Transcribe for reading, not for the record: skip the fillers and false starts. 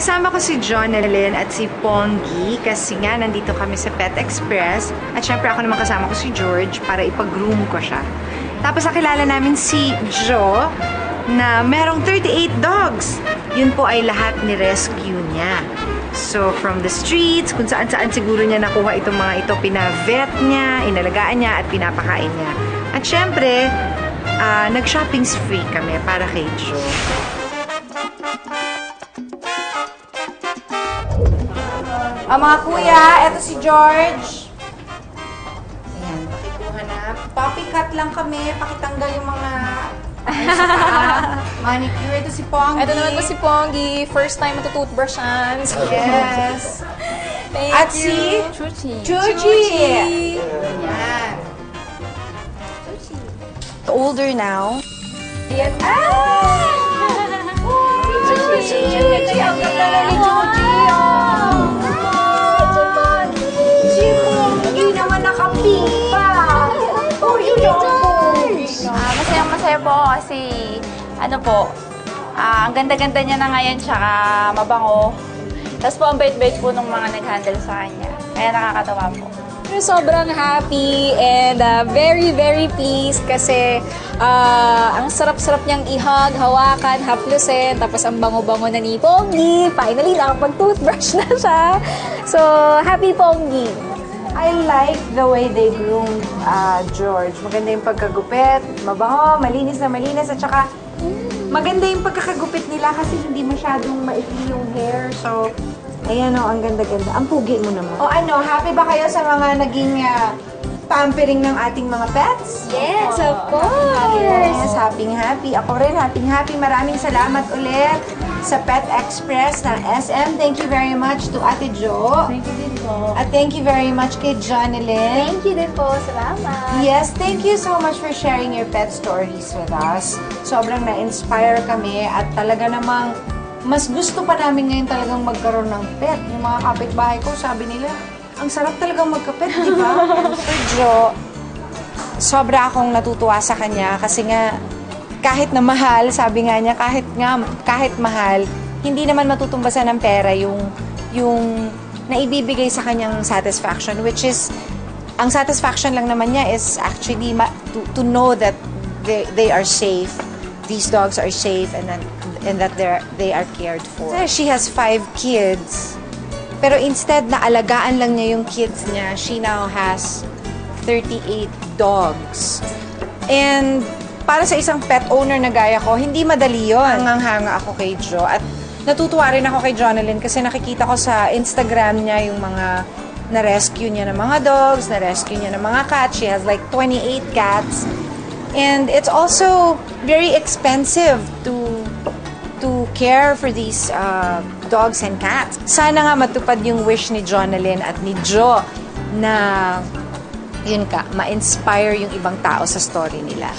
Kasama ko si Jonalyn at si Ponggy kasi nga nandito kami sa Pet Express at syempre ako naman kasama ko si George para ipag-groom ko siya. Tapos nakilala namin si Jo na merong 38 dogs. Yun po ay lahat ni-rescue niya. So from the streets, kung saan-saan siguro niya nakuha itong mga ito, pina-vet niya, inalagaan niya at pinapakain niya. At syempre, nag-shopping spree kami para kay Jo. Mga kuya, eto si George. Ayan, pakikuha na. Puppy cut lang kami. Pakitanggal yung mga manicure. Ito si Ponggy. Ito naman po si Ponggy. First time matutoothbrushan. Yes. Thank you. Si Chuchi. Chuchi. Ayan. Older now. Ayan. Si Chuchi. Ang ganda na ni Chuchi. Masaya po kasi ano po, ang ganda-ganda niya na ngayon tsaka mabango. Tapos po ang bait-bait po ng mga nag-handle sa kanya. Kaya nakakatawa po. Sobrang happy and very, very pleased kasi ang sarap-sarap niyang i-hug, hawakan, haplusin, tapos ang bango-bango na ni Ponggy. Finally, nakapag-toothbrush na siya. So, happy Ponggy! I like the way they groomed George. Maganda yung pagkagupit, mabango, malinis na malinis, at saka maganda yung pagkakagupit nila kasi hindi masyadong maikli yung hair. So, ayan o, ang ganda-ganda. Ang pugi mo naman. O ano, happy ba kayo sa mga naging pampering ng ating mga pets? Yes, of course! Yes, happy. Ako rin, happy. Maraming salamat ulit sa Pet Express ng SM. Thank you very much to Ate Jo. Thank you din po. At thank you very much kay Jonalyn. Thank you din po. Salamat. Yes, thank you so much for sharing your pet stories with us. Sobrang na-inspire kami at talaga namang mas gusto pa namin ngayon talagang magkaroon ng pet. Yung mga kapitbahay ko, sabi nila, ang sarap talagang magka-pet, di ba? Sir Jo, sobra akong natutuwa sa kanya kasi nga kahit na mahal, sabi nga niya, kahit mahal, hindi naman matutumbasan ng pera yung naibibigay sa kanyang satisfaction, which is, ang satisfaction lang naman niya is actually to know that they are safe, these dogs are safe, and that they are cared for. She has 5 kids, pero instead na alagaan lang niya yung kids niya, she now has 38 dogs. And para sa isang pet owner na gaya ko, hindi madali yun. Hangang-hanga ako kay Jo. At natutuwa rin ako kay Jonalyn kasi nakikita ko sa Instagram niya yung mga na-rescue niya ng mga dogs, na-rescue niya ng mga cats. She has like 28 cats. And it's also very expensive to care for these dogs and cats. Sana nga matupad yung wish ni Jonalyn at ni Jo na yun ka, ma-inspire yung ibang tao sa story nila.